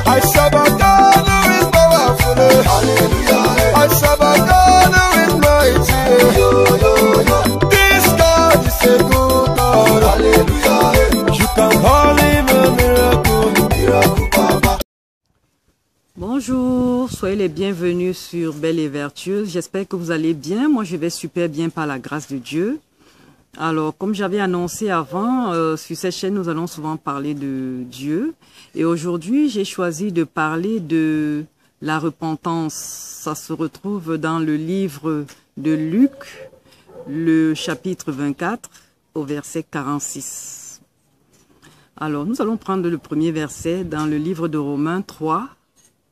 I serve a God who is powerful. Hallelujah. I serve a God who is mighty. This God is a good God. Hallelujah. You can call him a miracle Papa. Bonjour, soyez les bienvenus sur Belle et Vertueuse. J'espère que vous allez bien. Moi, je vais super bien par la grâce de Dieu. Alors, comme j'avais annoncé avant, sur cette chaîne, nous allons souvent parler de Dieu. Et aujourd'hui, j'ai choisi de parler de la repentance. Ça se retrouve dans le livre de Luc, le chapitre 24, au verset 46. Alors, nous allons prendre le premier verset dans le livre de Romains 3,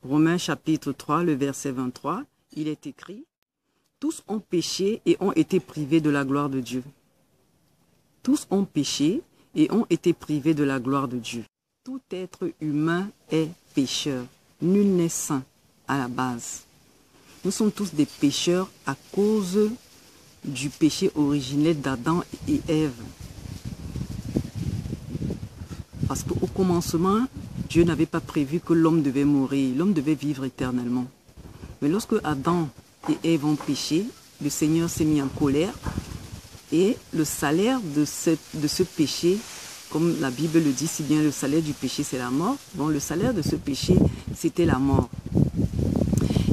Romains chapitre 3, le verset 23. Il est écrit: « Tous ont péché et ont été privés de la gloire de Dieu. » Tous ont péché et ont été privés de la gloire de Dieu. Tout être humain est pécheur. Nul n'est saint à la base. Nous sommes tous des pécheurs à cause du péché originel d'Adam et Ève. Parce qu'au commencement, Dieu n'avait pas prévu que l'homme devait mourir. L'homme devait vivre éternellement. Mais lorsque Adam et Ève ont péché, le Seigneur s'est mis en colère. Et le salaire de ce péché, comme la Bible le dit si bien, le salaire du péché c'est la mort. Bon, le salaire de ce péché, c'était la mort.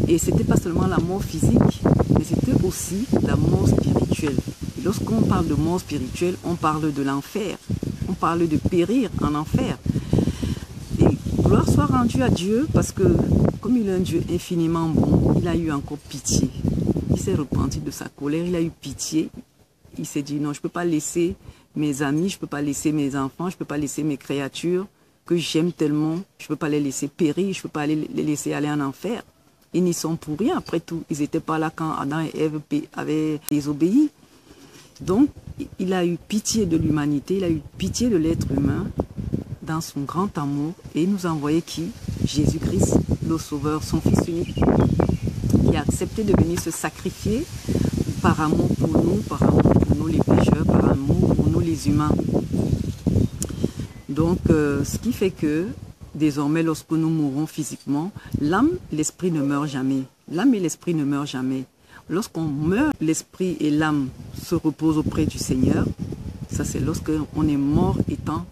Et c'était pas seulement la mort physique, mais c'était aussi la mort spirituelle. Et lorsqu'on parle de mort spirituelle, on parle de l'enfer. On parle de périr en enfer. Et gloire soit rendue à Dieu, parce que comme il est un Dieu infiniment bon, il a eu encore pitié. Il s'est repenti de sa colère, il a eu pitié. Il s'est dit non, je ne peux pas laisser mes amis, je ne peux pas laisser mes enfants, je ne peux pas laisser mes créatures que j'aime tellement, je ne peux pas les laisser périr, je ne peux pas les laisser aller en enfer. Ils n'y sont pour rien, après tout. Ils n'étaient pas là quand Adam et Ève avaient désobéi. Donc, il a eu pitié de l'humanité, il a eu pitié de l'être humain dans son grand amour et il nous a envoyé qui? Jésus-Christ, le Sauveur, son Fils unique, qui a accepté de venir se sacrifier par amour pour nous les pécheurs, par amour pour nous les humains. Donc, ce qui fait que, désormais, lorsque nous mourrons physiquement, l'âme, l'esprit ne meurt jamais. L'âme et l'esprit ne meurent jamais. Lorsqu'on meurt, l'esprit et l'âme se reposent auprès du Seigneur. Ça, c'est lorsqu'on est mort étant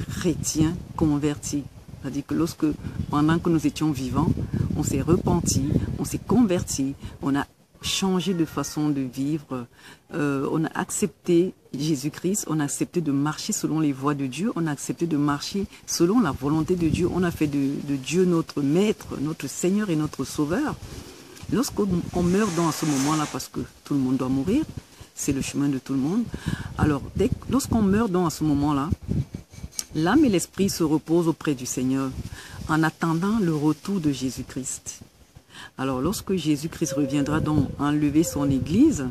chrétien converti. C'est-à-dire que pendant que nous étions vivants, on s'est repenti, on s'est converti, on a changé de façon de vivre, on a accepté Jésus-Christ, on a accepté de marcher selon les voies de Dieu, on a accepté de marcher selon la volonté de Dieu, on a fait de Dieu notre Maître, notre Seigneur et notre Sauveur. Lorsqu'on meurt à ce moment-là, parce que tout le monde doit mourir, c'est le chemin de tout le monde, alors lorsqu'on meurt à ce moment-là, l'âme et l'esprit se reposent auprès du Seigneur en attendant le retour de Jésus-Christ. Alors, lorsque Jésus-Christ reviendra donc enlever son église,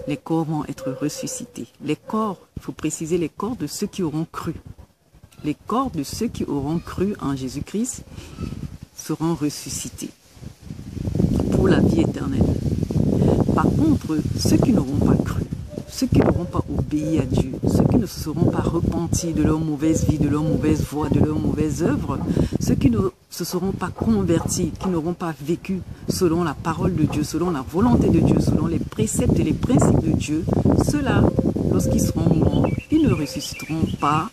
les corps vont être ressuscités. Les corps, il faut préciser, les corps de ceux qui auront cru. Les corps de ceux qui auront cru en Jésus-Christ seront ressuscités pour la vie éternelle. Par contre, ceux qui n'auront pas cru, ceux qui n'auront pas obéi à Dieu, ceux qui ne se seront pas repentis de leur mauvaise vie, de leur mauvaise voie, de leurs mauvaises œuvres, ceux qui ne se seront pas convertis, qui n'auront pas vécu selon la parole de Dieu, selon la volonté de Dieu, selon les préceptes et les principes de Dieu, ceux-là, lorsqu'ils seront morts, ils ne ressusciteront pas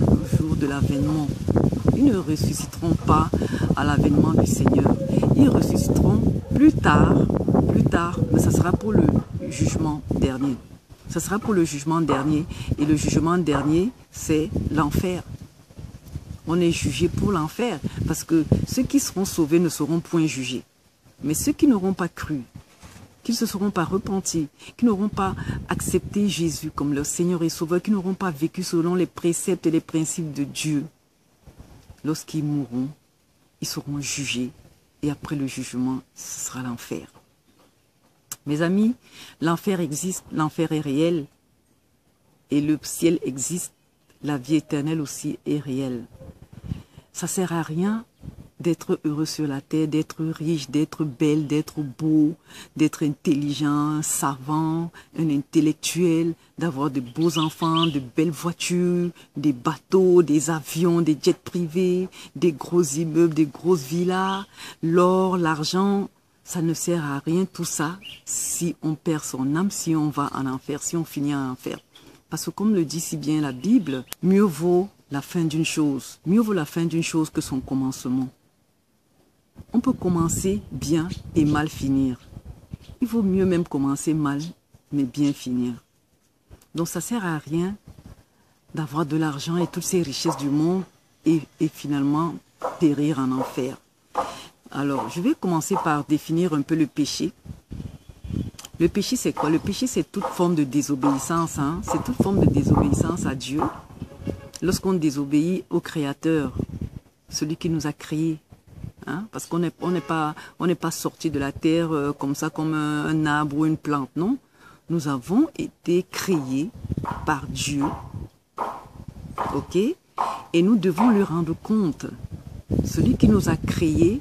au jour de l'avènement. Ils ne ressusciteront pas à l'avènement du Seigneur. Ils ressusciteront plus tard, mais ça sera pour le jugement dernier. Ça sera pour le jugement dernier. Et le jugement dernier, c'est l'enfer. On est jugé pour l'enfer. Parce que ceux qui seront sauvés ne seront point jugés. Mais ceux qui n'auront pas cru, qui ne se seront pas repentis, qui n'auront pas accepté Jésus comme leur Seigneur et Sauveur, qui n'auront pas vécu selon les préceptes et les principes de Dieu, lorsqu'ils mourront, ils seront jugés. Et après le jugement, ce sera l'enfer. Mes amis, l'enfer existe, l'enfer est réel. Et le ciel existe, la vie éternelle aussi est réelle. Ça ne sert à rien d'être heureux sur la terre, d'être riche, d'être belle, d'être beau, d'être intelligent, savant, un intellectuel, d'avoir de beaux enfants, de belles voitures, des bateaux, des avions, des jets privés, des gros immeubles, des grosses villas, l'or, l'argent. Ça ne sert à rien tout ça si on perd son âme, si on va en enfer, si on finit en enfer. Parce que comme le dit si bien la Bible, mieux vaut la fin d'une chose. Mieux vaut la fin d'une chose que son commencement. On peut commencer bien et mal finir. Il vaut mieux même commencer mal, mais bien finir. Donc ça ne sert à rien d'avoir de l'argent et toutes ces richesses du monde et finalement périr en enfer. Alors, je vais commencer par définir un peu le péché. Le péché, c'est quoi? Le péché, c'est toute forme de désobéissance. Hein? C'est toute forme de désobéissance à Dieu. Lorsqu'on désobéit au Créateur, celui qui nous a créés. Hein? Parce qu'on n'est pas sorti de la terre comme ça, comme un arbre ou une plante. Non, nous avons été créés par Dieu. Ok? Et nous devons lui rendre compte. Celui qui nous a créés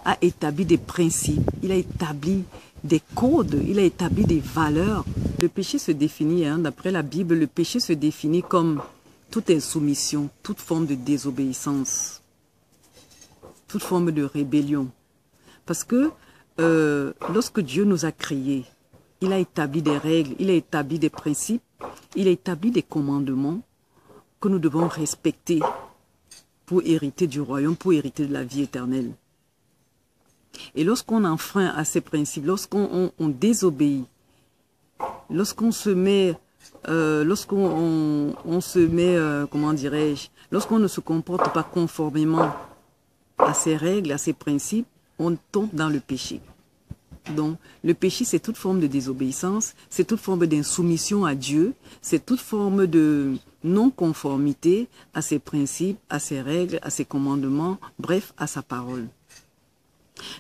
a établi des principes. Il a établi des codes, il a établi des valeurs. Le péché se définit, hein, d'après la Bible, le péché se définit comme toute insoumission, toute forme de désobéissance, toute forme de rébellion. Parce que lorsque Dieu nous a créés, il a établi des règles, il a établi des principes, il a établi des commandements que nous devons respecter pour hériter du royaume, pour hériter de la vie éternelle. Et lorsqu'on enfreint à ces principes, lorsqu'on désobéit, lorsqu'on se met, comment dirais-je, lorsqu'on ne se comporte pas conformément à ces règles, à ces principes, on tombe dans le péché. Donc, le péché, c'est toute forme de désobéissance, c'est toute forme d'insoumission à Dieu, c'est toute forme de non-conformité à ses principes, à ses règles, à ses commandements, bref, à sa parole.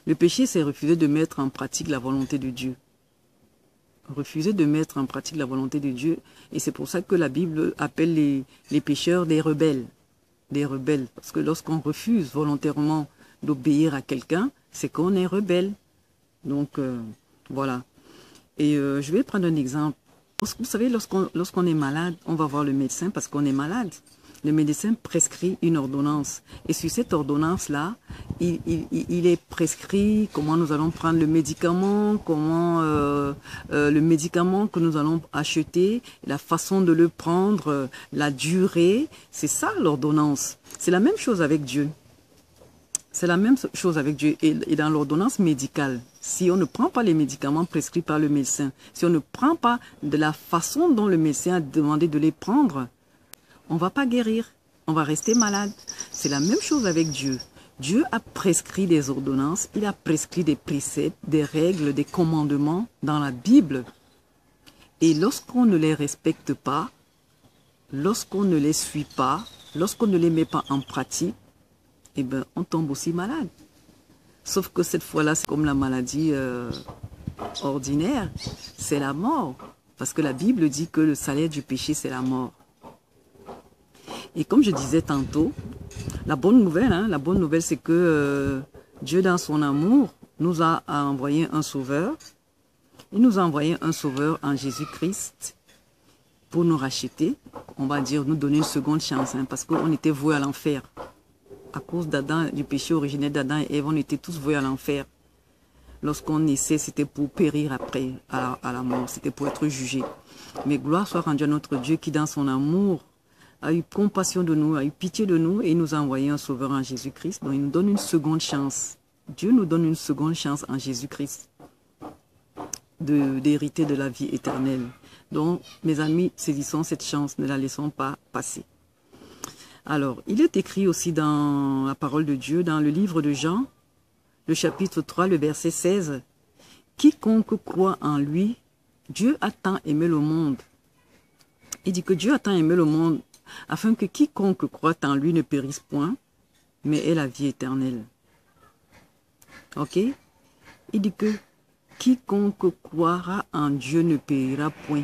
Le péché, c'est refuser de mettre en pratique la volonté de Dieu. Refuser de mettre en pratique la volonté de Dieu. Et c'est pour ça que la Bible appelle les pécheurs des rebelles. Des rebelles. Parce que lorsqu'on refuse volontairement d'obéir à quelqu'un, c'est qu'on est rebelle. Donc, voilà. Et je vais prendre un exemple. Vous savez, lorsqu'on est malade, on va voir le médecin parce qu'on est malade. Le médecin prescrit une ordonnance. Et sur cette ordonnance-là, il est prescrit comment nous allons prendre le médicament, comment le médicament que nous allons acheter, la façon de le prendre, la durée. C'est ça l'ordonnance. C'est la même chose avec Dieu. C'est la même chose avec Dieu. Et dans l'ordonnance médicale, si on ne prend pas les médicaments prescrits par le médecin, si on ne prend pas de la façon dont le médecin a demandé de les prendre, on ne va pas guérir, on va rester malade. C'est la même chose avec Dieu. Dieu a prescrit des ordonnances, il a prescrit des préceptes, des règles, des commandements dans la Bible. Et lorsqu'on ne les respecte pas, lorsqu'on ne les suit pas, lorsqu'on ne les met pas en pratique, eh bien, on tombe aussi malade. Sauf que cette fois-là, c'est comme la maladie ordinaire, c'est la mort. Parce que la Bible dit que le salaire du péché, c'est la mort. Et comme je disais tantôt, la bonne nouvelle, c'est que Dieu, dans son amour, nous a envoyé un sauveur. Il nous a envoyé un sauveur en Jésus-Christ pour nous racheter. On va dire, nous donner une seconde chance, hein, parce qu'on était voués à l'enfer. À cause d'Adam, du péché originel d'Adam et Ève, on était tous voués à l'enfer. Lorsqu'on naissait, c'était pour périr après, à la mort. C'était pour être jugé. Mais gloire soit rendue à notre Dieu qui, dans son amour, a eu compassion de nous, a eu pitié de nous et il nous a envoyé un sauveur en Jésus-Christ. Donc il nous donne une seconde chance. Dieu nous donne une seconde chance en Jésus-Christ d'hériter de la vie éternelle. Donc, mes amis, saisissons cette chance, ne la laissons pas passer. Alors, il est écrit aussi dans la parole de Dieu, dans le livre de Jean, le chapitre 3, le verset 16. « Quiconque croit en lui, Dieu a tant aimé le monde. » Il dit que Dieu a tant aimé le monde afin que quiconque croit en lui ne périsse point, mais ait la vie éternelle. Ok? Il dit que quiconque croira en Dieu ne périra point.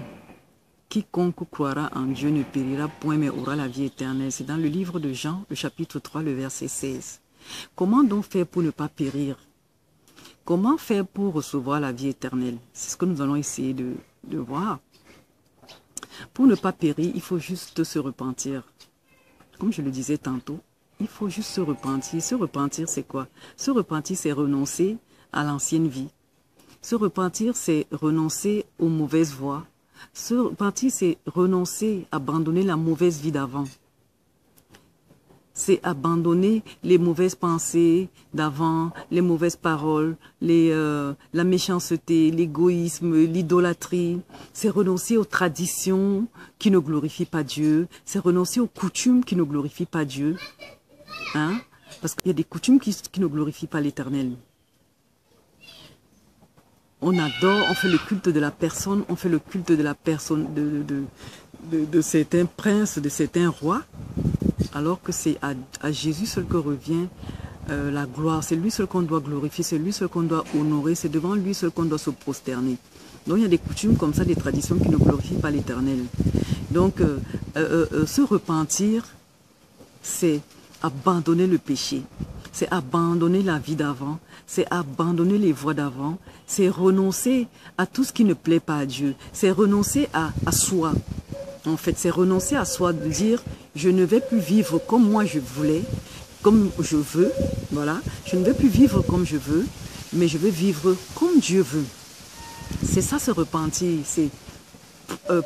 Quiconque croira en Dieu ne périra point, mais aura la vie éternelle. C'est dans le livre de Jean, le chapitre 3, le verset 16. Comment donc faire pour ne pas périr? Comment faire pour recevoir la vie éternelle? C'est ce que nous allons essayer de voir. Pour ne pas périr, il faut juste se repentir. Comme je le disais tantôt, il faut juste se repentir. Se repentir, c'est quoi? Se repentir, c'est renoncer à l'ancienne vie. Se repentir, c'est renoncer aux mauvaises voies. Se repentir, c'est renoncer, abandonner la mauvaise vie d'avant. C'est abandonner les mauvaises pensées d'avant, les mauvaises paroles, la méchanceté, l'égoïsme, l'idolâtrie. C'est renoncer aux traditions qui ne glorifient pas Dieu. C'est renoncer aux coutumes qui ne glorifient pas Dieu. Hein? Parce qu'il y a des coutumes qui ne glorifient pas l'Éternel. On adore, on fait le culte de la personne, on fait le culte de la personne, de certains princes, de certains rois. Alors que c'est à Jésus seul que revient la gloire. C'est lui seul qu'on doit glorifier, c'est lui seul qu'on doit honorer, c'est devant lui seul qu'on doit se prosterner. Donc il y a des coutumes comme ça, des traditions qui ne glorifient pas l'Éternel. Donc se repentir, c'est abandonner le péché, c'est abandonner la vie d'avant, c'est abandonner les voies d'avant, c'est renoncer à tout ce qui ne plaît pas à Dieu, c'est renoncer à soi. En fait, c'est renoncer à soi, de dire, je ne vais plus vivre comme moi je voulais, comme je veux, voilà. Je ne vais plus vivre comme je veux, mais je vais vivre comme Dieu veut. C'est ça, se repentir, c'est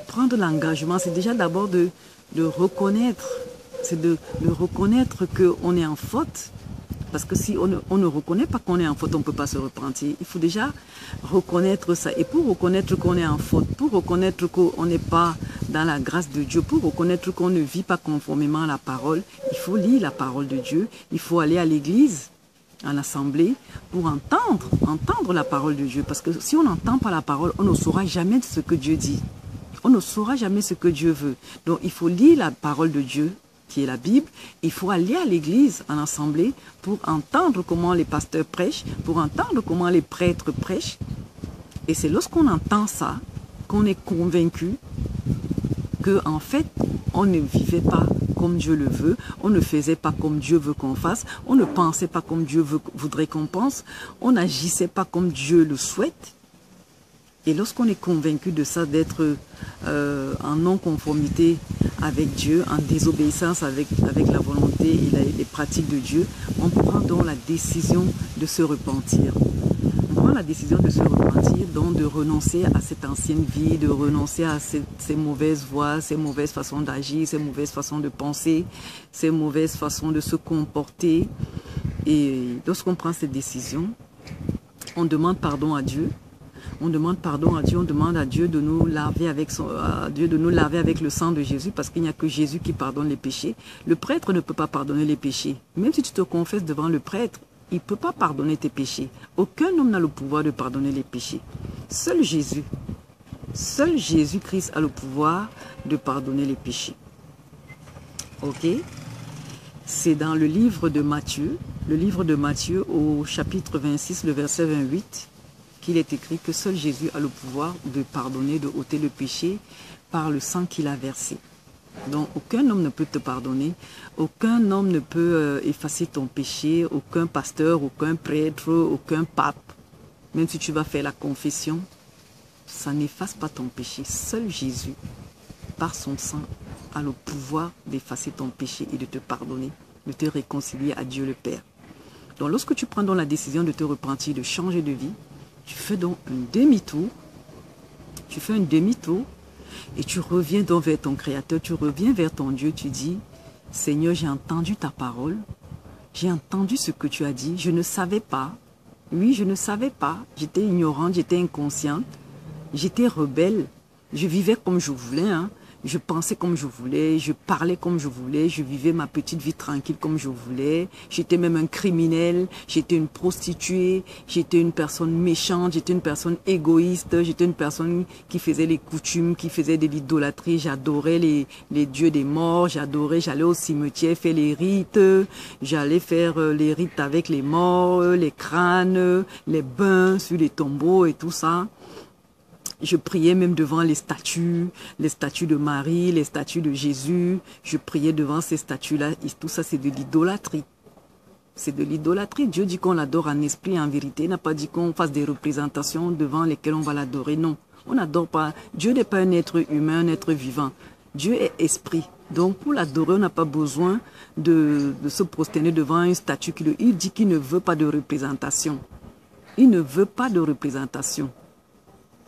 prendre l'engagement, c'est déjà d'abord de reconnaître, c'est de reconnaître qu'on est en faute. Parce que si on ne reconnaît pas qu'on est en faute, on ne peut pas se repentir. Il faut déjà reconnaître ça. Et pour reconnaître qu'on est en faute, pour reconnaître qu'on n'est pas dans la grâce de Dieu, pour reconnaître qu'on ne vit pas conformément à la parole, il faut lire la parole de Dieu. Il faut aller à l'église, à l'assemblée, pour entendre la parole de Dieu. Parce que si on n'entend pas la parole, on ne saura jamais ce que Dieu dit. On ne saura jamais ce que Dieu veut. Donc il faut lire la parole de Dieu, qui est la Bible. Il faut aller à l'église, en assemblée, pour entendre comment les pasteurs prêchent, pour entendre comment les prêtres prêchent. Et c'est lorsqu'on entend ça, qu'on est convaincu que en fait, on ne vivait pas comme Dieu le veut, on ne faisait pas comme Dieu veut qu'on fasse, on ne pensait pas comme Dieu voudrait qu'on pense, on n'agissait pas comme Dieu le souhaite. Et lorsqu'on est convaincu de ça, d'être en non-conformité avec Dieu, en désobéissance avec la volonté et les pratiques de Dieu, on prend donc la décision de se repentir. On prend la décision de se repentir, donc de renoncer à cette ancienne vie, de renoncer à ces mauvaises voies, ces mauvaises façons d'agir, ces mauvaises façons de penser, ces mauvaises façons de se comporter. Et lorsqu'on prend cette décision, on demande pardon à Dieu. On demande pardon à Dieu, on demande à Dieu de nous laver avec le sang de Jésus, parce qu'il n'y a que Jésus qui pardonne les péchés. Le prêtre ne peut pas pardonner les péchés. Même si tu te confesses devant le prêtre, il ne peut pas pardonner tes péchés. Aucun homme n'a le pouvoir de pardonner les péchés. Seul Jésus-Christ a le pouvoir de pardonner les péchés. Ok? C'est dans le livre de Matthieu au chapitre 26, le verset 28, qu'il est écrit que seul Jésus a le pouvoir de pardonner, de ôter le péché par le sang qu'il a versé. Donc aucun homme ne peut te pardonner, aucun homme ne peut effacer ton péché, aucun pasteur, aucun prêtre, aucun pape. Même si tu vas faire la confession, ça n'efface pas ton péché. Seul Jésus, par son sang, a le pouvoir d'effacer ton péché et de te pardonner, de te réconcilier à Dieu le Père. Donc lorsque tu prends donc la décision de te repentir, de changer de vie, tu fais donc un demi-tour, et tu reviens donc vers ton Créateur, tu reviens vers ton Dieu, tu dis, Seigneur, j'ai entendu ta parole, j'ai entendu ce que tu as dit, je ne savais pas, oui, je ne savais pas, j'étais ignorante, j'étais inconsciente, j'étais rebelle, je vivais comme je voulais, hein. Je pensais comme je voulais, je parlais comme je voulais, je vivais ma petite vie tranquille comme je voulais. J'étais même un criminel, j'étais une prostituée, j'étais une personne méchante, j'étais une personne égoïste, j'étais une personne qui faisait les coutumes, qui faisait de l'idolâtrie. J'adorais les dieux des morts, j'allais au cimetière faire les rites, j'allais faire les rites avec les morts, les crânes, les bains sur les tombeaux et tout ça. Je priais même devant les statues de Marie, les statues de Jésus. Je priais devant ces statues-là. Et tout ça, c'est de l'idolâtrie. C'est de l'idolâtrie. Dieu dit qu'on l'adore en esprit et en vérité. Il n'a pas dit qu'on fasse des représentations devant lesquelles on va l'adorer. Non, on n'adore pas. Dieu n'est pas un être humain, un être vivant. Dieu est esprit. Donc pour l'adorer, on n'a pas besoin de se prosterner devant une statue. Il dit qu'il ne veut pas de représentation. Il ne veut pas de représentation.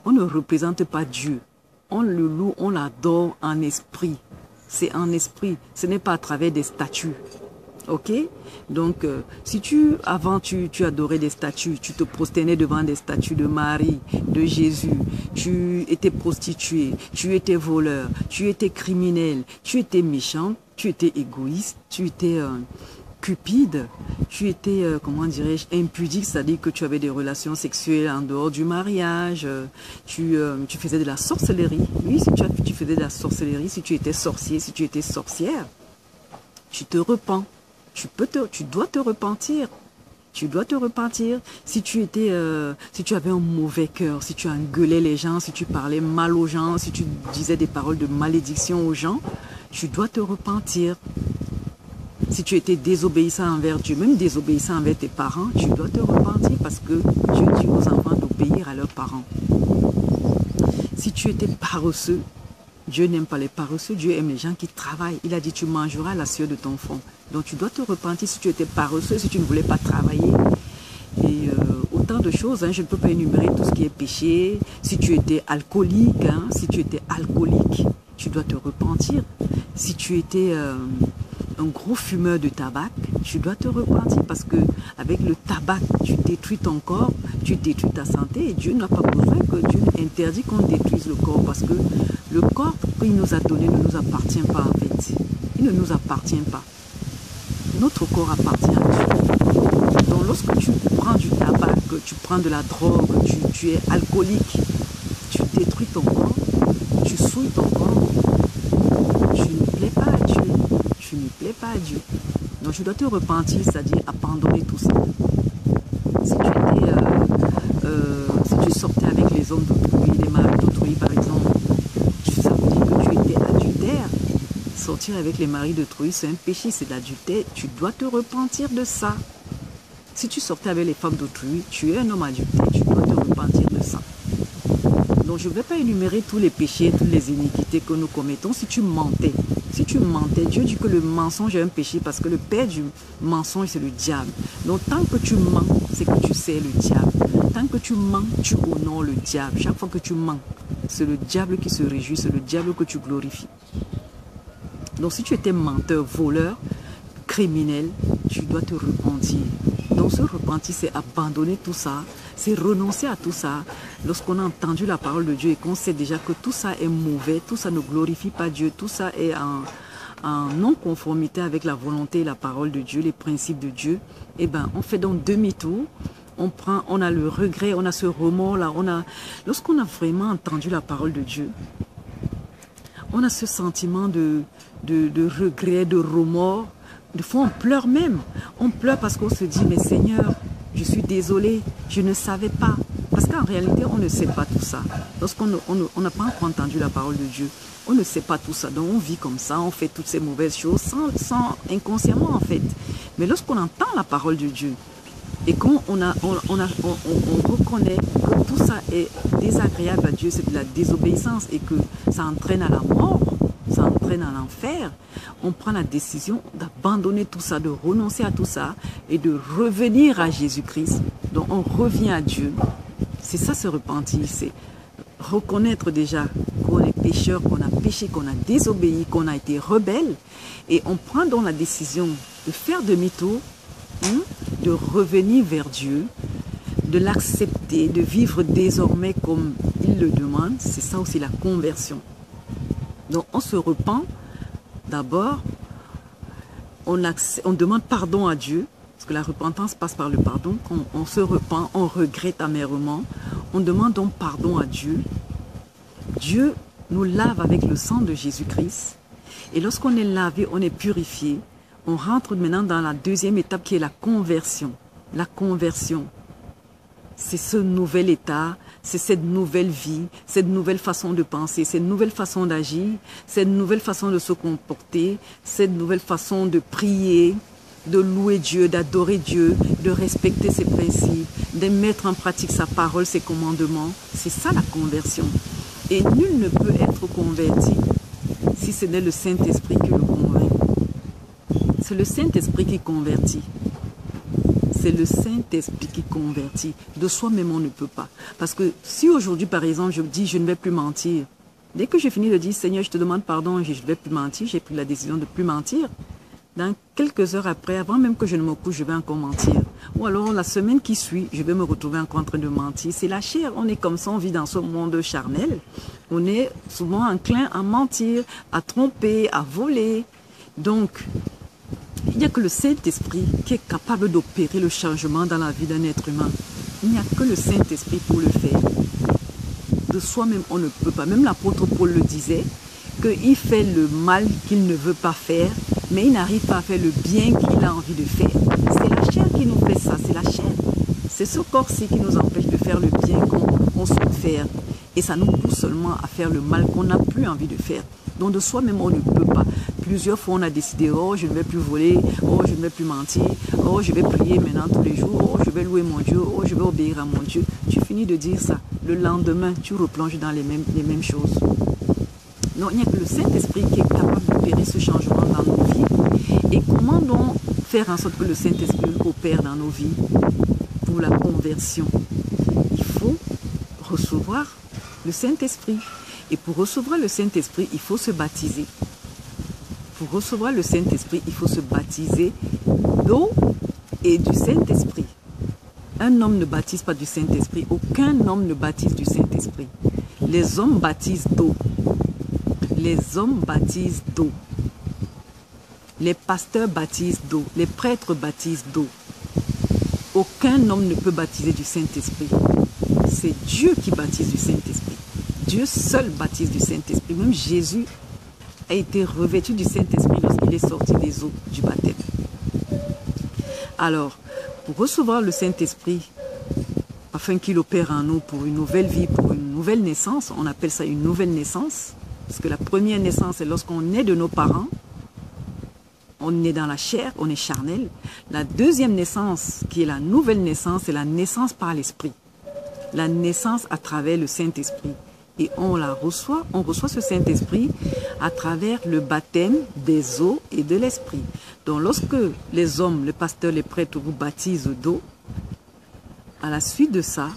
On ne représente pas Dieu. On le loue, on l'adore en esprit. C'est en esprit. Ce n'est pas à travers des statues. Ok? Donc, si avant tu adorais des statues, tu te prosternais devant des statues de Marie, de Jésus, tu étais prostituée, tu étais voleur, tu étais criminel, tu étais méchant, tu étais égoïste, tu étais cupide, tu étais, comment dirais-je, impudique, c'est-à-dire que tu avais des relations sexuelles en dehors du mariage, tu faisais de la sorcellerie. Oui, si tu faisais de la sorcellerie, si tu étais sorcier, si tu étais sorcière, tu te repens. Tu dois te repentir. Tu dois te repentir. Si tu avais un mauvais cœur, si tu engueulais les gens, si tu parlais mal aux gens, si tu disais des paroles de malédiction aux gens, tu dois te repentir. Si tu étais désobéissant envers Dieu, même désobéissant envers tes parents, tu dois te repentir parce que Dieu dit aux enfants d'obéir à leurs parents. Si tu étais paresseux, Dieu n'aime pas les paresseux, Dieu aime les gens qui travaillent. Il a dit, tu mangeras la sueur de ton front. Donc tu dois te repentir si tu étais paresseux, si tu ne voulais pas travailler. Et autant de choses, je ne peux pas énumérer tout ce qui est péché. Si tu étais alcoolique, tu dois te repentir. Si tu étais un gros fumeur de tabac, tu dois te repentir parce que avec le tabac, tu détruis ton corps, tu détruis ta santé et Dieu n'a pas besoin que Dieu interdit qu'on détruise le corps parce que le corps qu'il nous a donné ne nous appartient pas en fait. Il ne nous appartient pas. Notre corps appartient à Dieu. Donc lorsque tu prends du tabac, que tu prends de la drogue, tu es alcoolique, tu détruis ton corps, tu souilles ton corps, tu ne plais pas à Dieu. Tu ne plais pas à Dieu. Donc tu dois te repentir, c'est-à-dire abandonner tout ça. Si tu sortais avec les hommes d'autrui, les maris d'autrui par exemple, ça veut dire que tu étais adultère. Sortir avec les maris d'autrui, c'est un péché, c'est de l'adultère. Tu dois te repentir de ça. Si tu sortais avec les femmes d'autrui, tu es un homme adultère, tu dois te repentir de ça. Donc je ne vais pas énumérer tous les péchés, toutes les iniquités que nous commettons. Si tu mentais, Dieu dit que le mensonge est un péché parce que le père du mensonge, c'est le diable. Donc tant que tu mens, c'est que tu sais le diable. Tant que tu mens, tu honores le diable. Chaque fois que tu mens, c'est le diable qui se réjouit, c'est le diable que tu glorifies. Donc si tu étais menteur, voleur, criminel, tu dois te repentir. Donc se repentir, c'est abandonner tout ça, c'est renoncer à tout ça. Lorsqu'on a entendu la parole de Dieu et qu'on sait déjà que tout ça est mauvais, tout ça ne glorifie pas Dieu, tout ça est en non-conformité avec la volonté et la parole de Dieu, les principes de Dieu, eh bien on fait donc demi-tour. On a le regret, on a ce remords-là. Lorsqu'on a vraiment entendu la parole de Dieu, on a ce sentiment de regret, de remords. Des fois, on pleure même. On pleure parce qu'on se dit, mais Seigneur, je suis désolé, je ne savais pas. Parce qu'en réalité, on ne sait pas tout ça. Lorsqu'on n'a pas encore entendu la parole de Dieu, on ne sait pas tout ça. Donc, on vit comme ça, on fait toutes ces mauvaises choses sans inconsciemment, en fait. Mais lorsqu'on entend la parole de Dieu et qu'on reconnaît que tout ça est désagréable à Dieu, c'est de la désobéissance et que ça entraîne à la mort, ça entraîne à l'enfer, on prend la décision d'abandonner tout ça, de renoncer à tout ça et de revenir à Jésus-Christ. Donc on revient à Dieu. C'est ça se repentir, c'est reconnaître déjà qu'on est pécheur, qu'on a péché, qu'on a désobéi, qu'on a été rebelle. Et on prend donc la décision de faire demi-tour, de revenir vers Dieu, de l'accepter, de vivre désormais comme il le demande. C'est ça aussi la conversion. Donc on se repent, d'abord, on demande pardon à Dieu, parce que la repentance passe par le pardon. Quand on se repent, on regrette amèrement, on demande donc pardon à Dieu. Dieu nous lave avec le sang de Jésus-Christ. Et lorsqu'on est lavé, on est purifié. On rentre maintenant dans la deuxième étape qui est la conversion. La conversion, c'est ce nouvel état, c'est cette nouvelle vie, cette nouvelle façon de penser, cette nouvelle façon d'agir, cette nouvelle façon de se comporter, cette nouvelle façon de prier, de louer Dieu, d'adorer Dieu, de respecter ses principes, de mettre en pratique sa parole, ses commandements. C'est ça la conversion. Et nul ne peut être converti si ce n'est le Saint-Esprit qui le convainc. C'est le Saint-Esprit qui convertit. C'est le Saint-Esprit qui convertit. De soi-même, on ne peut pas. Parce que si aujourd'hui, par exemple, je dis je ne vais plus mentir, dès que j'ai fini de dire Seigneur, je te demande pardon, je ne vais plus mentir, j'ai pris la décision de ne plus mentir. Dans quelques heures après, avant même que je ne me couche, je vais encore mentir. Ou alors la semaine qui suit, je vais me retrouver encore en train de mentir. C'est la chair, on est comme ça, on vit dans ce monde charnel. On est souvent enclin à mentir, à tromper, à voler. Donc, il n'y a que le Saint-Esprit qui est capable d'opérer le changement dans la vie d'un être humain. Il n'y a que le Saint-Esprit pour le faire. De soi-même, on ne peut pas. Même l'apôtre Paul le disait, qu'il fait le mal qu'il ne veut pas faire, mais il n'arrive pas à faire le bien qu'il a envie de faire. C'est la chair qui nous fait ça, c'est la chair. C'est ce corps-ci qui nous empêche de faire le bien qu'on souhaite faire. Et ça nous pousse seulement à faire le mal qu'on n'a plus envie de faire. Donc de soi-même, on ne peut pas. Plusieurs fois, on a décidé, oh, je ne vais plus voler, oh, je ne vais plus mentir, oh, je vais prier maintenant tous les jours, oh, je vais louer mon Dieu, oh, je vais obéir à mon Dieu. Tu finis de dire ça. Le lendemain, tu replonges dans les mêmes choses. Non, il n'y a que le Saint-Esprit qui est capable d'opérer ce changement dans nos vies. Et comment donc faire en sorte que le Saint-Esprit opère dans nos vies pour la conversion? Il faut recevoir le Saint-Esprit. Et pour recevoir le Saint-Esprit, il faut se baptiser. Pour recevoir le Saint-Esprit, il faut se baptiser d'eau et du Saint-Esprit. Un homme ne baptise pas du Saint-Esprit. Aucun homme ne baptise du Saint-Esprit. Les hommes baptisent d'eau. Les hommes baptisent d'eau. Les pasteurs baptisent d'eau. Les prêtres baptisent d'eau. Aucun homme ne peut baptiser du Saint-Esprit. C'est Dieu qui baptise du Saint-Esprit. Dieu seul baptise du Saint-Esprit. Même Jésus a été revêtu du Saint-Esprit lorsqu'il est sorti des eaux du baptême. Alors, pour recevoir le Saint-Esprit, afin qu'il opère en nous pour une nouvelle vie, pour une nouvelle naissance, on appelle ça une nouvelle naissance, parce que la première naissance, c'est lorsqu'on est de nos parents, on est dans la chair, on est charnel. La deuxième naissance, qui est la nouvelle naissance, c'est la naissance par l'Esprit. La naissance à travers le Saint-Esprit. Et on reçoit ce Saint-Esprit à travers le baptême des eaux et de l'Esprit. Donc lorsque les hommes, les pasteurs, les prêtres vous baptisent d'eau, à la suite de ça,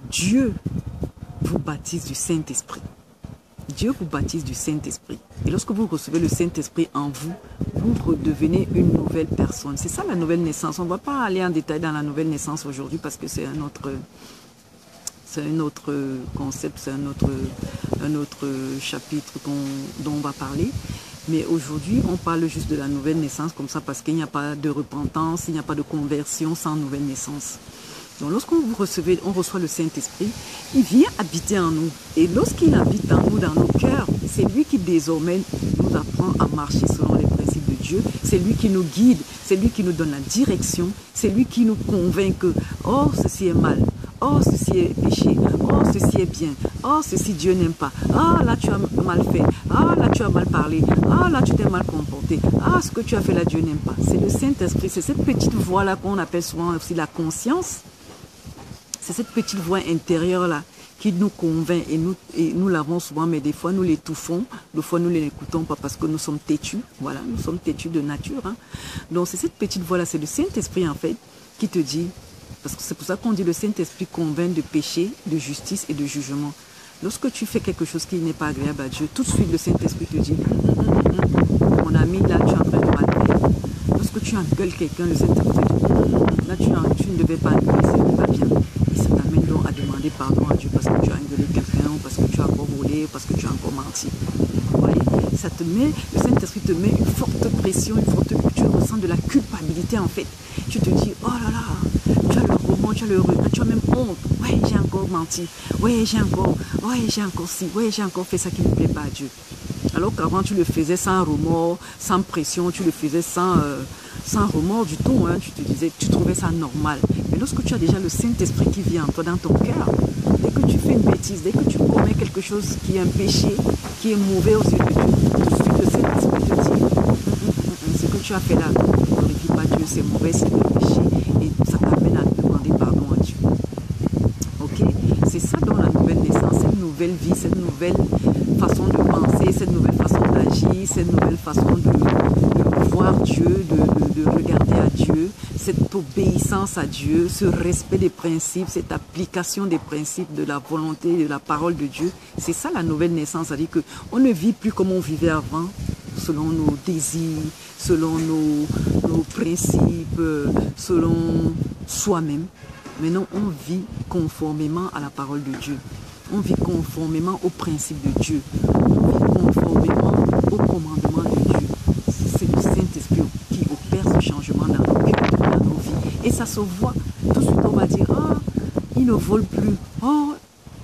Dieu vous baptise du Saint-Esprit. Dieu vous baptise du Saint-Esprit. Et lorsque vous recevez le Saint-Esprit en vous, vous redevenez une nouvelle personne. C'est ça la nouvelle naissance. On ne va pas aller en détail dans la nouvelle naissance aujourd'hui parce que c'est un autre concept, c'est un autre chapitre dont on va parler. Mais aujourd'hui, on parle juste de la nouvelle naissance comme ça parce qu'il n'y a pas de repentance, il n'y a pas de conversion sans nouvelle naissance. Donc lorsqu'on reçoit le Saint-Esprit, il vient habiter en nous. Et lorsqu'il habite en nous, dans nos cœurs, c'est lui qui désormais nous apprend à marcher selon les principes de Dieu. C'est lui qui nous guide, c'est lui qui nous donne la direction, c'est lui qui nous convainc que « Oh, ceci est mal ». Oh, ceci est péché. Oh, ceci est bien. Oh, ceci Dieu n'aime pas. Ah, là tu as mal fait. Ah, là tu as mal parlé. Ah, là tu t'es mal comporté. Ah, ce que tu as fait là, Dieu n'aime pas. C'est le Saint-Esprit. C'est cette petite voix-là qu'on appelle souvent aussi la conscience. C'est cette petite voix intérieure-là qui nous convainc et nous l'avons souvent, mais des fois nous l'étouffons. Des fois nous ne l'écoutons pas parce que nous sommes têtus. Voilà, nous sommes têtus de nature. Hein. Donc c'est cette petite voix-là, c'est le Saint-Esprit en fait qui te dit. Parce que c'est pour ça qu'on dit le Saint-Esprit convainc de péché, de justice et de jugement. Lorsque tu fais quelque chose qui n'est pas agréable à Dieu, tout de suite le Saint-Esprit te dit mon ami, là tu es en train de mal faire. Lorsque tu engueules quelqu'un, le Saint-Esprit te dit là tu ne devais pas engueuler, ce n'est pas bien. Et ça t'amène donc à demander pardon à Dieu parce que tu as engueulé quelqu'un, ou parce que tu as encore volé, parce que tu as encore menti. Vous voyez, ça te met, le Saint-Esprit te met une forte pression, tu ressens de la culpabilité en fait. Tu te dis, oh là là, tu as le remords, tu as le regret, tu as même honte. Ouais, j'ai encore menti. Ouais, j'ai encore ci. Ouais, j'ai encore fait ça qui ne plaît pas à Dieu. Alors qu'avant, tu le faisais sans remords, sans pression, tu le faisais sans remords du tout. Hein. Tu te disais, tu trouvais ça normal. Mais lorsque tu as déjà le Saint-Esprit qui vient en toi, dans ton cœur, dès que tu fais une bêtise, dès que tu commets quelque chose qui est un péché, qui est mauvais aux yeux de Dieu, tout de suite le Saint-Esprit te dit, ce que tu as fait là, tu ne glorifies pas Dieu, c'est mauvais, c'est le péché, et ça t'amène à demander pardon à Dieu. Ok? C'est ça dans la nouvelle naissance, cette nouvelle vie, cette nouvelle façon de penser, cette nouvelle façon d'agir, cette nouvelle façon de voir Dieu, de regarder à Dieu, cette obéissance à Dieu, ce respect des principes, cette application des principes de la volonté, de la parole de Dieu. C'est ça la nouvelle naissance, c'est-à-dire qu'on ne vit plus comme on vivait avant, selon nos désirs, selon nos principes, selon soi-même. Maintenant, on vit conformément à la parole de Dieu. On vit conformément aux principes de Dieu. On vit conformément au commandement de Dieu. C'est le Saint-Esprit qui opère ce changement dans nos cœurs, dans nos vies. Et ça se voit. Tout de suite, on va dire, oh, il ne vole plus. Oh,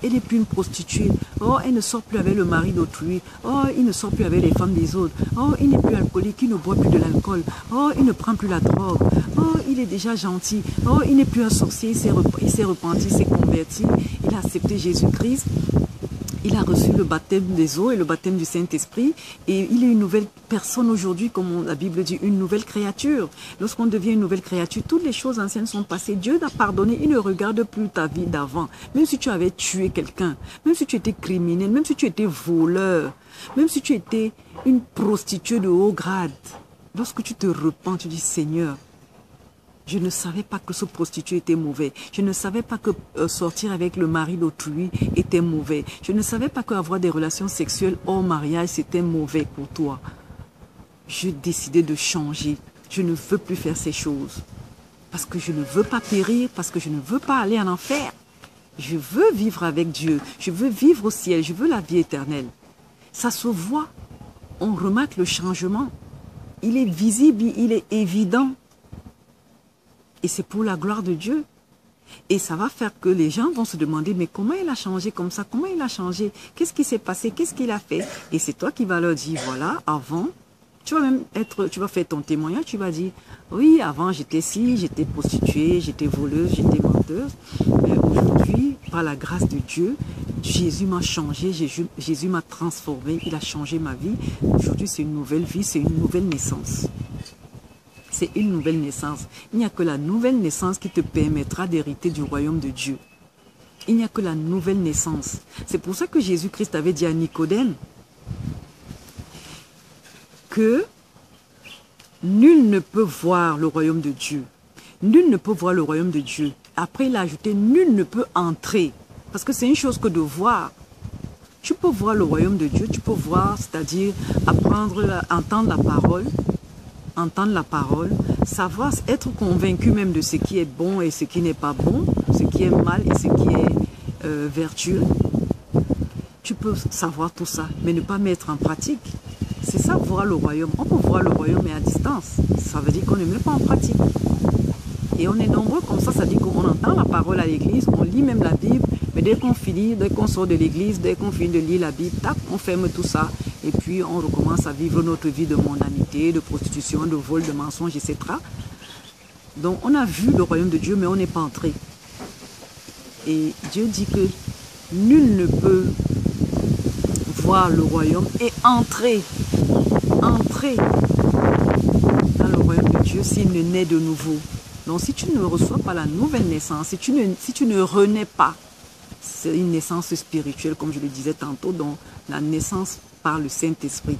elle n'est plus une prostituée. Oh, elle ne sort plus avec le mari d'autrui. Oh, il ne sort plus avec les femmes des autres. Oh, il n'est plus alcoolique, il ne boit plus de l'alcool. Oh, il ne prend plus la drogue. Oh, il est déjà gentil. Oh, il n'est plus un sorcier, il s'est repenti, il s'est converti. Il a accepté Jésus-Christ. Il a reçu le baptême des eaux et le baptême du Saint-Esprit. Et il est une nouvelle personne aujourd'hui, comme la Bible dit, une nouvelle créature. Lorsqu'on devient une nouvelle créature, toutes les choses anciennes sont passées. Dieu t'a pardonné, il ne regarde plus ta vie d'avant. Même si tu avais tué quelqu'un, même si tu étais criminel, même si tu étais voleur, même si tu étais une prostituée de haut grade. Lorsque tu te repens, tu dis, Seigneur, je ne savais pas que ce prostitué était mauvais. Je ne savais pas que sortir avec le mari d'autrui était mauvais. Je ne savais pas qu'avoir des relations sexuelles hors mariage, c'était mauvais pour toi. J'ai décidé de changer. Je ne veux plus faire ces choses. Parce que je ne veux pas périr, parce que je ne veux pas aller en enfer. Je veux vivre avec Dieu. Je veux vivre au ciel. Je veux la vie éternelle. Ça se voit. On remarque le changement. Il est visible, il est évident. Et c'est pour la gloire de Dieu. Et ça va faire que les gens vont se demander, mais comment il a changé comme ça? Comment il a changé? Qu'est-ce qui s'est passé? Qu'est-ce qu'il a fait? Et c'est toi qui vas leur dire, voilà, avant, tu vas faire ton témoignage, tu vas dire, oui, avant j'étais ci, j'étais prostituée, j'étais voleuse, j'étais menteuse. Mais aujourd'hui, par la grâce de Dieu, Jésus m'a changé, Jésus m'a transformé, il a changé ma vie. Aujourd'hui, c'est une nouvelle vie, c'est une nouvelle naissance. C'est une nouvelle naissance. Il n'y a que la nouvelle naissance qui te permettra d'hériter du royaume de Dieu. Il n'y a que la nouvelle naissance. C'est pour ça que Jésus-Christ avait dit à Nicodème que nul ne peut voir le royaume de Dieu. Nul ne peut voir le royaume de Dieu. Après, il a ajouté, nul ne peut entrer. Parce que c'est une chose que de voir. Tu peux voir le royaume de Dieu, tu peux voir, c'est-à-dire apprendre, entendre la parole, savoir, être convaincu même de ce qui est bon et ce qui n'est pas bon, ce qui est mal et ce qui est vertueux. Tu peux savoir tout ça, mais ne pas mettre en pratique. C'est ça, voir le royaume. On peut voir le royaume mais à distance. Ça veut dire qu'on ne met pas en pratique. Et on est nombreux comme ça dit qu'on entend la parole à l'église, on lit même la Bible, mais dès qu'on finit, dès qu'on sort de l'église, dès qu'on finit de lire la Bible, tac, on ferme tout ça. Et puis on recommence à vivre notre vie de mondanité, de prostitution, de vol, de mensonge, etc. Donc on a vu le royaume de Dieu, mais on n'est pas entré. Et Dieu dit que nul ne peut voir le royaume et entrer dans le royaume de Dieu s'il ne naît de nouveau. Donc si tu ne reçois pas la nouvelle naissance, si tu ne renais pas, c'est une naissance spirituelle, comme je le disais tantôt, donc la naissance par le Saint-Esprit,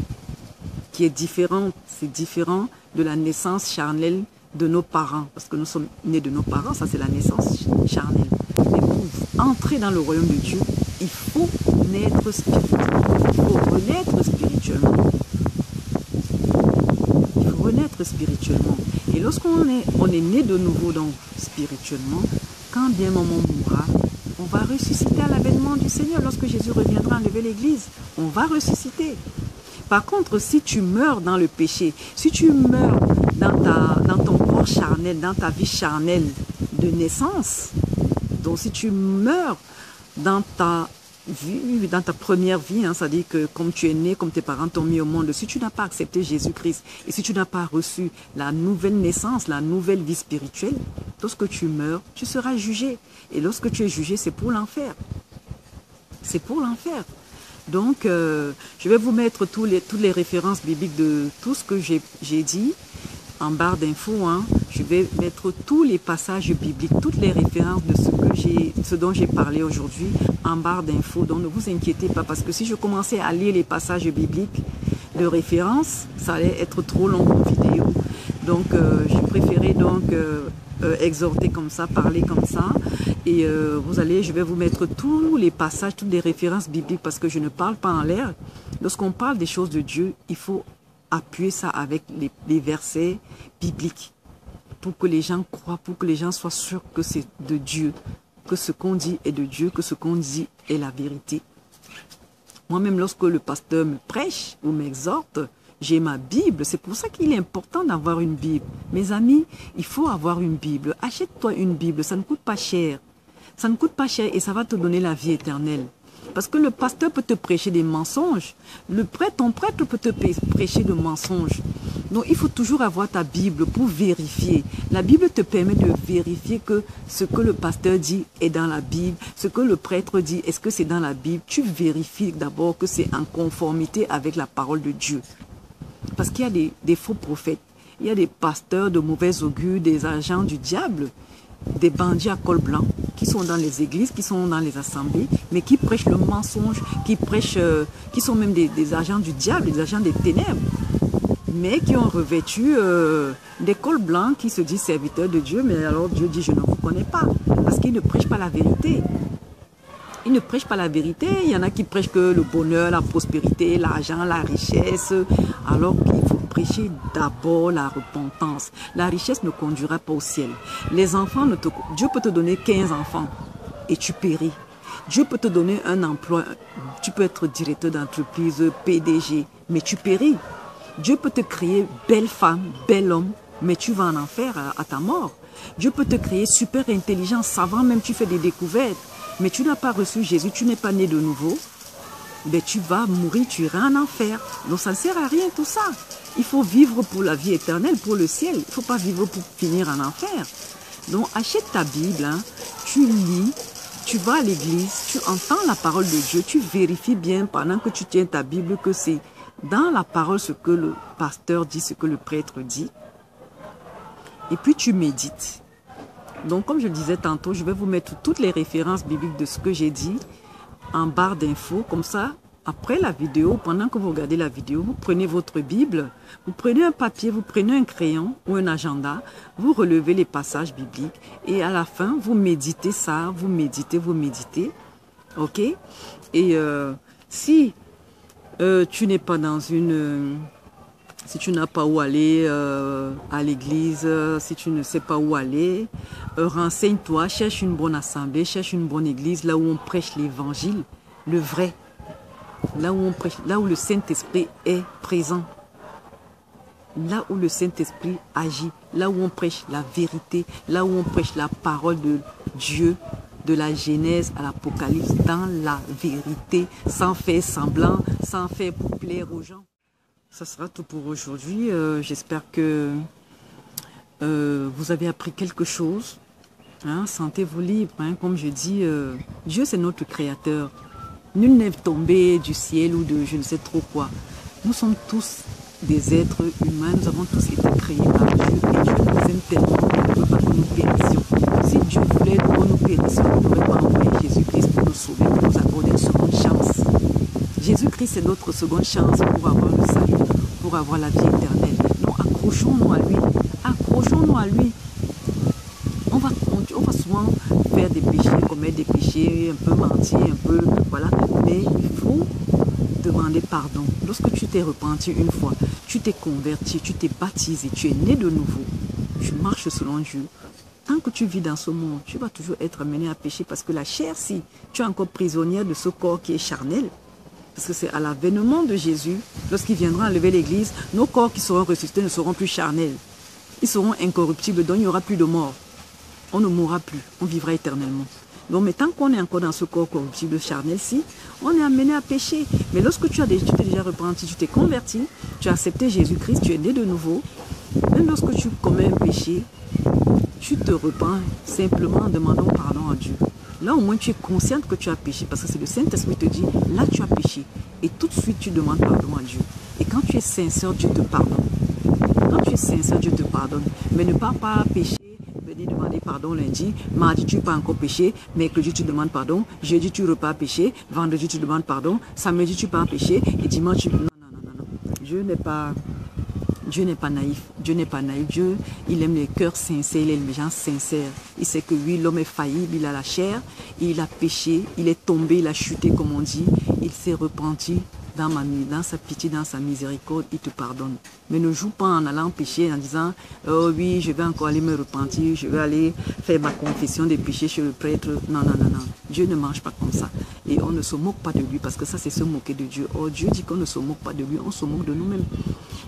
qui est différente. C'est différent de la naissance charnelle de nos parents, parce que nous sommes nés de nos parents, ça c'est la naissance charnelle. Mais pour entrer dans le royaume de Dieu, il faut naître spirituellement, il faut renaître spirituellement. Il faut renaître spirituellement. Et lorsqu'on est né de nouveau, donc spirituellement, quand bien maman mourra, on va ressusciter à l'avènement du Seigneur. Lorsque Jésus reviendra enlever l'église, on va ressusciter. Par contre, si tu meurs dans le péché, si tu meurs dans ton corps charnel, dans ta vie charnelle de naissance, donc si tu meurs dans ta vie, dans ta première vie, hein, c'est-à-dire que comme tu es né, comme tes parents t'ont mis au monde, si tu n'as pas accepté Jésus-Christ et si tu n'as pas reçu la nouvelle naissance, la nouvelle vie spirituelle, lorsque tu meurs, tu seras jugé. Et lorsque tu es jugé, c'est pour l'enfer. C'est pour l'enfer. Donc, je vais vous mettre toutes les références bibliques de tout ce que j'ai dit. en barre d'infos, hein, je vais mettre tous les passages bibliques, toutes les références de ce dont j'ai parlé aujourd'hui en barre d'infos. Donc ne vous inquiétez pas, parce que si je commençais à lire les passages bibliques de référence, ça allait être trop long en vidéo. Donc j'ai préféré donc exhorter comme ça, parler comme ça. Et je vais vous mettre tous les passages, toutes les références bibliques, parce que je ne parle pas en l'air. Lorsqu'on parle des choses de Dieu, il faut appuyer ça avec les versets bibliques pour que les gens croient, pour que les gens soient sûrs que c'est de Dieu, que ce qu'on dit est de Dieu, que ce qu'on dit est la vérité. Moi-même, lorsque le pasteur me prêche ou m'exhorte, j'ai ma Bible. C'est pour ça qu'il est important d'avoir une Bible. Mes amis, il faut avoir une Bible. Achète-toi une Bible, ça ne coûte pas cher. Ça ne coûte pas cher et ça va te donner la vie éternelle. Parce que le pasteur peut te prêcher des mensonges. Ton prêtre peut te prêcher de mensonges. Donc, il faut toujours avoir ta Bible pour vérifier. La Bible te permet de vérifier que ce que le pasteur dit est dans la Bible. Ce que le prêtre dit, est-ce que c'est dans la Bible? Tu vérifies d'abord que c'est en conformité avec la parole de Dieu. Parce qu'il y a des faux prophètes. Il y a des pasteurs de mauvais augure, des agents du diable, des bandits à col blanc qui sont dans les églises, qui sont dans les assemblées, mais qui prêchent le mensonge, qui sont même des agents du diable, des agents des ténèbres, mais qui ont revêtu des cols blancs, qui se disent serviteurs de Dieu, mais alors Dieu dit je ne vous connais pas, parce qu'ils ne prêchent pas la vérité. Ils ne prêchent pas la vérité. Il y en a qui prêchent que le bonheur, la prospérité, l'argent, la richesse, alors qu'il faut prêcher d'abord la repentance. La richesse ne conduira pas au ciel. Les enfants, Dieu peut te donner 15 enfants et tu péris. Dieu peut te donner un emploi. Tu peux être directeur d'entreprise, PDG, mais tu péris. Dieu peut te créer belle femme, bel homme, mais tu vas en enfer à ta mort. Dieu peut te créer super intelligent, savant, même tu fais des découvertes. Mais tu n'as pas reçu Jésus, tu n'es pas né de nouveau, mais tu vas mourir, tu iras en enfer. Donc ça ne sert à rien tout ça. Il faut vivre pour la vie éternelle, pour le ciel. Il ne faut pas vivre pour finir en enfer. Donc achète ta Bible, hein, tu lis, tu vas à l'église, tu entends la parole de Dieu, tu vérifies bien pendant que tu tiens ta Bible que c'est dans la parole ce que le pasteur dit, ce que le prêtre dit. Et puis tu médites. Donc, comme je le disais tantôt, je vais vous mettre toutes les références bibliques de ce que j'ai dit en barre d'infos. Comme ça, après la vidéo, pendant que vous regardez la vidéo, vous prenez votre Bible, vous prenez un papier, vous prenez un crayon ou un agenda, vous relevez les passages bibliques et à la fin, vous méditez ça, vous méditez. OK? Et si tu n'es pas dans une... Si tu n'as pas où aller à l'église, si tu ne sais pas où aller, renseigne-toi, cherche une bonne assemblée, cherche une bonne église, là où on prêche l'évangile, le vrai, là où le Saint-Esprit est présent, là où le Saint-Esprit agit, là où on prêche la vérité, là où on prêche la parole de Dieu, de la Genèse à l'Apocalypse, dans la vérité, sans faire semblant, sans faire pour plaire aux gens. Ça sera tout pour aujourd'hui. J'espère que vous avez appris quelque chose. Hein, sentez-vous libre. Hein, comme je dis, Dieu c'est notre créateur. Nul n'est tombé du ciel ou de je ne sais trop quoi. Nous sommes tous des êtres humains. Nous avons tous été créés par Dieu. Et Dieu nous aime tellement qu'il ne veut pas que nous périssions. Si Dieu voulait que nous périssions, il n'aurait pas envoyé Jésus-Christ pour nous sauver, pour nous accorder une seconde chance. Jésus-Christ est notre seconde chance pour avoir le salut, pour avoir la vie éternelle. Donc accrochons-nous à lui. Accrochons-nous à lui. On va souvent faire des péchés, commettre des péchés, un peu mentir, un peu, voilà. Mais il faut demander pardon. Lorsque tu t'es repenti une fois, tu t'es converti, tu t'es baptisé, tu es né de nouveau, tu marches selon Dieu. Tant que tu vis dans ce monde, tu vas toujours être amené à pécher parce que la chair, si tu es encore prisonnière de ce corps qui est charnel, parce que c'est à l'avènement de Jésus, lorsqu'il viendra enlever l'église, nos corps qui seront ressuscités ne seront plus charnels. Ils seront incorruptibles, donc il n'y aura plus de mort. On ne mourra plus, on vivra éternellement. Donc, mais tant qu'on est encore dans ce corps corruptible charnel-ci, on est amené à pécher. Mais lorsque tu t'es déjà repenti, tu t'es converti, tu as accepté Jésus-Christ, tu es né de nouveau, même lorsque tu commets un péché, tu te repens simplement en demandant pardon à Dieu. Là, au moins, tu es consciente que tu as péché. Parce que c'est le Saint-Esprit qui te dit, là, tu as péché. Et tout de suite, tu demandes pardon à Dieu. Et quand tu es sincère, Dieu te pardonne. Quand tu es sincère, Dieu te pardonne. Mais ne pars pas pécher, venir demander pardon lundi, mardi tu pas encore péché, mercredi tu demandes pardon, jeudi tu repars pécher, vendredi tu demandes pardon, samedi tu pars pécher et dimanche tu... Non, non, non, non, non. Dieu n'est pas naïf. Dieu n'est pas naïf. Dieu, il aime les cœurs sincères, il aime les gens sincères. Il sait que oui, l'homme est faillible, il a la chair, il a péché, il est tombé, il a chuté comme on dit, il s'est repenti. Dans sa pitié, dans sa miséricorde, il te pardonne. Mais ne joue pas en allant pécher, en disant « Oh oui, je vais encore aller me repentir, je vais aller faire ma confession des péchés chez le prêtre. » Non, non, non, non. Dieu ne marche pas comme ça. Et on ne se moque pas de lui, parce que ça, c'est se moquer de Dieu. Oh, Dieu dit qu'on ne se moque pas de lui, on se moque de nous-mêmes.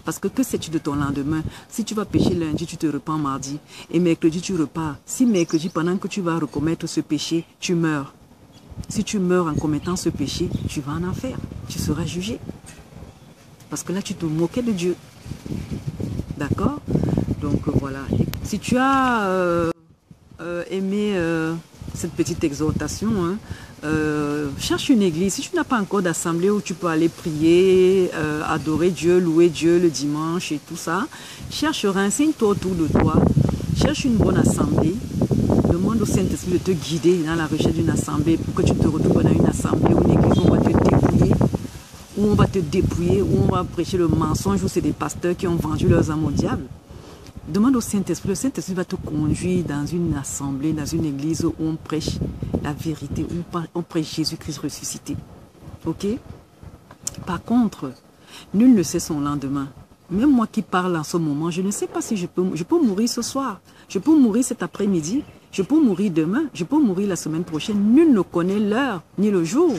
Parce que sais-tu de ton lendemain? Si tu vas pécher lundi, tu te repens mardi. Et mercredi, tu repars. Si mercredi, pendant que tu vas recommettre ce péché, tu meurs. Si tu meurs en commettant ce péché, tu vas en enfer. Tu seras jugé. Parce que là, tu te moquais de Dieu. D'accord? Donc voilà. Et si tu as aimé cette petite exhortation, hein, cherche une église. Si tu n'as pas encore d'assemblée où tu peux aller prier, adorer Dieu, louer Dieu le dimanche et tout ça, cherche, renseigne-toi autour de toi. Cherche une bonne assemblée. Demande au Saint-Esprit de te guider dans la recherche d'une assemblée pour que tu te retrouves dans une assemblée ou une église où on va te dépouiller, où on va te dépouiller, où on va prêcher le mensonge, où c'est des pasteurs qui ont vendu leurs âmes au diable. Demande au Saint-Esprit, le Saint-Esprit va te conduire dans une assemblée, dans une église où on prêche la vérité, où on prêche Jésus-Christ ressuscité. Ok? Par contre, nul ne sait son lendemain. Même moi qui parle en ce moment, je ne sais pas si je peux mourir ce soir. Je peux mourir cet après-midi. Je peux mourir demain. Je peux mourir la semaine prochaine. Nul ne connaît l'heure ni le jour.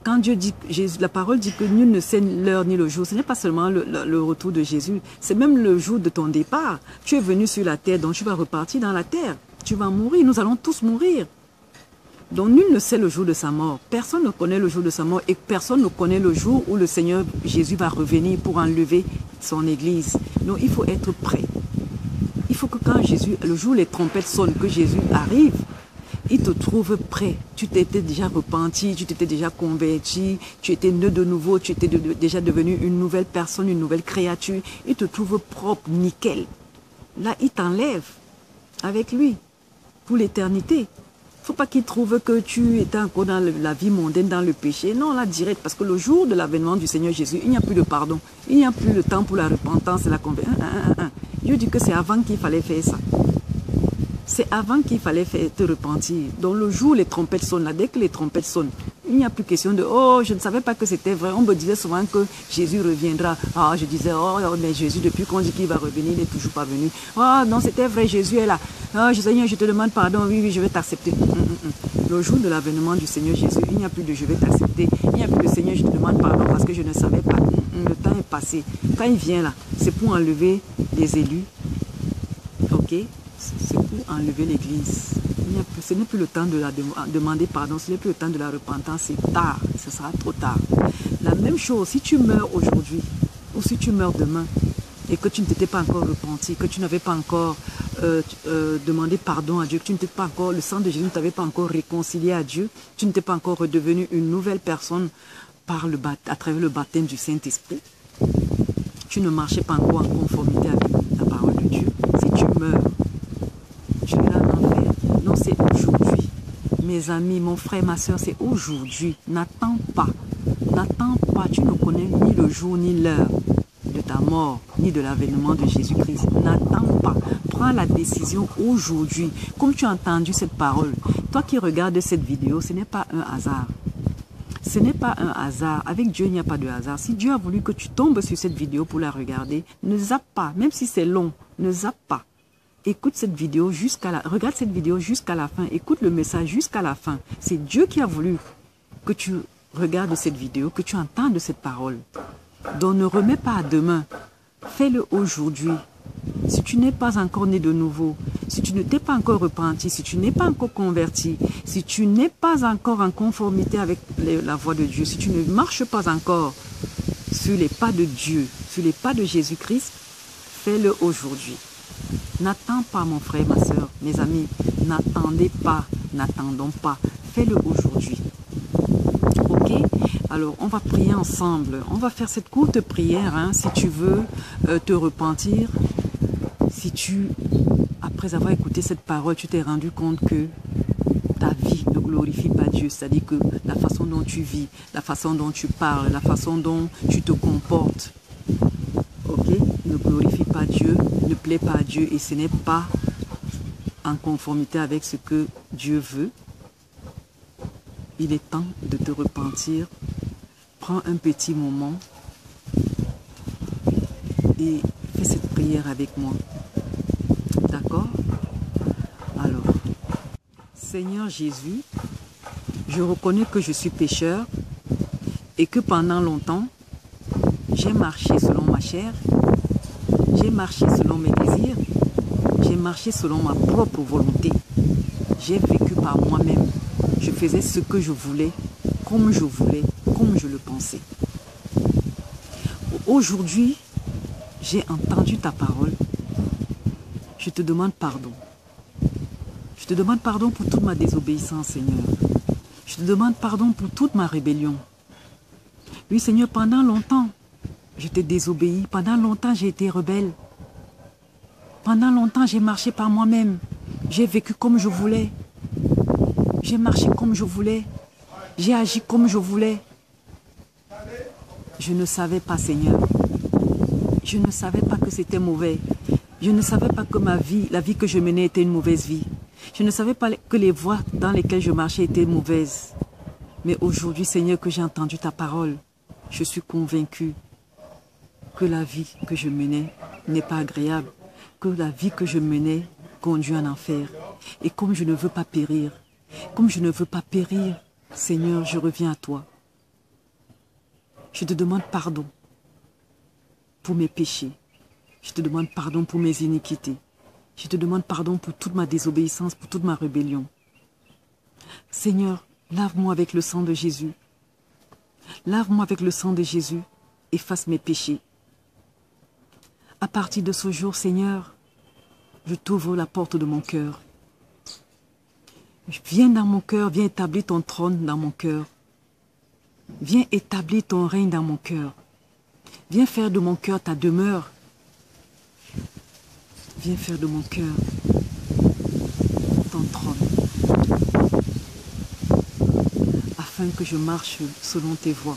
Quand Dieu dit, la parole dit que nul ne sait l'heure ni le jour, ce n'est pas seulement le retour de Jésus. C'est même le jour de ton départ. Tu es venu sur la terre, donc tu vas repartir dans la terre. Tu vas mourir. Nous allons tous mourir. Donc nul ne sait le jour de sa mort. Personne ne connaît le jour de sa mort et personne ne connaît le jour où le Seigneur Jésus va revenir pour enlever son église. Donc il faut être prêt. Il faut que quand Jésus, le jour où les trompettes sonnent, que Jésus arrive, il te trouve prêt. Tu t'étais déjà repenti, tu t'étais déjà converti, tu étais né de nouveau, tu étais déjà devenu une nouvelle personne, une nouvelle créature. Il te trouve propre, nickel. Là, il t'enlève avec lui pour l'éternité. Il ne faut pas qu'il trouve que tu étais encore dans la vie mondaine, dans le péché. Non, là, direct, parce que le jour de l'avènement du Seigneur Jésus, il n'y a plus de pardon. Il n'y a plus le temps pour la repentance et la conversion. Dieu dit que c'est avant qu'il fallait faire ça. C'est avant qu'il fallait te repentir. Donc le jour où les trompettes sonnent, là, dès que les trompettes sonnent, il n'y a plus question de « Oh, je ne savais pas que c'était vrai ». On me disait souvent que Jésus reviendra. Ah, je disais « Oh, mais Jésus, depuis qu'on dit qu'il va revenir, il n'est toujours pas venu. Oh, non, c'était vrai, Jésus est là. Oh, Seigneur, je te demande pardon. Oui, oui, je vais t'accepter. » Le jour de l'avènement du Seigneur Jésus, il n'y a plus de « je vais t'accepter ». Il n'y a plus de « Seigneur, je te demande pardon parce que je ne savais pas ». Le temps est passé. Quand il vient là, c'est pour enlever les élus. Ok? C'est pour enlever l'église. Ce n'est plus le temps de la demander pardon, ce n'est plus le temps de la repentance, c'est tard, ce sera trop tard. La même chose, si tu meurs aujourd'hui, ou si tu meurs demain, et que tu ne t'étais pas encore repenti, que tu n'avais pas encore demandé pardon à Dieu, que tu n'étais pas encore, le sang de Jésus ne t'avait pas encore réconcilié à Dieu, tu n'étais pas encore redevenu une nouvelle personne à travers le baptême du Saint-Esprit, tu ne marchais pas encore en conformité avec la parole de Dieu, si tu meurs, tu iras en enfer. Non, c'est aujourd'hui. Mes amis, mon frère, ma soeur, c'est aujourd'hui. N'attends pas. N'attends pas. Tu ne connais ni le jour ni l'heure de ta mort, ni de l'avènement de Jésus-Christ. N'attends pas. Prends la décision aujourd'hui. Comme tu as entendu cette parole, toi qui regardes cette vidéo, ce n'est pas un hasard. Ce n'est pas un hasard. Avec Dieu, il n'y a pas de hasard. Si Dieu a voulu que tu tombes sur cette vidéo pour la regarder, ne zappe pas. Même si c'est long, ne zappe pas. Écoute cette vidéo regarde cette vidéo jusqu'à la fin. Écoute le message jusqu'à la fin. C'est Dieu qui a voulu que tu regardes cette vidéo, que tu entendes cette parole. Donc ne remets pas à demain. Fais-le aujourd'hui. Si tu n'es pas encore né de nouveau, si tu ne t'es pas encore repenti, si tu n'es pas encore converti, si tu n'es pas encore en conformité avec la voie de Dieu, si tu ne marches pas encore sur les pas de Dieu, sur les pas de Jésus-Christ, fais-le aujourd'hui. N'attends pas, mon frère, ma soeur, mes amis. N'attendez pas, n'attendons pas. Fais-le aujourd'hui. Ok? Alors, Alors, on va prier ensemble. On va faire cette courte prière, hein, si tu veux te repentir. Si tu, après avoir écouté cette parole, tu t'es rendu compte que ta vie ne glorifie pas Dieu. C'est-à-dire que la façon dont tu vis, la façon dont tu parles, la façon dont tu te comportes, ok, ne glorifie pas Dieu, ne plaît pas à Dieu et ce n'est pas en conformité avec ce que Dieu veut. Il est temps de te repentir. Prends un petit moment et fais cette prière avec moi. D'accord? Alors, Seigneur Jésus, je reconnais que je suis pécheur et que pendant longtemps, j'ai marché selon ma chair, j'ai marché selon mes désirs, j'ai marché selon ma propre volonté. J'ai vécu par moi-même. Je faisais ce que je voulais, comme je le pensais. Aujourd'hui, j'ai entendu ta parole. Je te demande pardon. Je te demande pardon pour toute ma désobéissance, Seigneur. Je te demande pardon pour toute ma rébellion. Oui, Seigneur, pendant longtemps, je t'ai désobéi. Pendant longtemps, j'ai été rebelle. Pendant longtemps, j'ai marché par moi-même. J'ai vécu comme je voulais. J'ai marché comme je voulais. J'ai agi comme je voulais. Je ne savais pas, Seigneur. Je ne savais pas que c'était mauvais. Je ne savais pas que ma vie, la vie que je menais était une mauvaise vie. Je ne savais pas que les voies dans lesquelles je marchais étaient mauvaises. Mais aujourd'hui, Seigneur, que j'ai entendu ta parole, je suis convaincu que la vie que je menais n'est pas agréable, que la vie que je menais conduit en enfer. Et comme je ne veux pas périr, Seigneur, je reviens à toi. Je te demande pardon pour mes péchés. Je te demande pardon pour mes iniquités. Je te demande pardon pour toute ma désobéissance, pour toute ma rébellion. Seigneur, lave-moi avec le sang de Jésus. Lave-moi avec le sang de Jésus. Efface mes péchés. À partir de ce jour, Seigneur, je t'ouvre la porte de mon cœur. Viens dans mon cœur, viens établir ton trône dans mon cœur. Viens établir ton règne dans mon cœur. Viens faire de mon cœur ta demeure. Viens faire de mon cœur ton trône. Afin que je marche selon tes voies.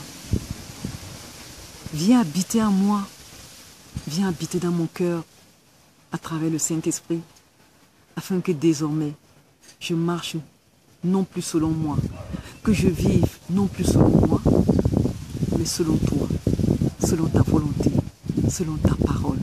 Viens habiter en moi. Viens habiter dans mon cœur à travers le Saint-Esprit. Afin que désormais, je marche non plus selon moi. Que je vive non plus selon moi, mais selon toi. Selon ta volonté. Selon ta parole.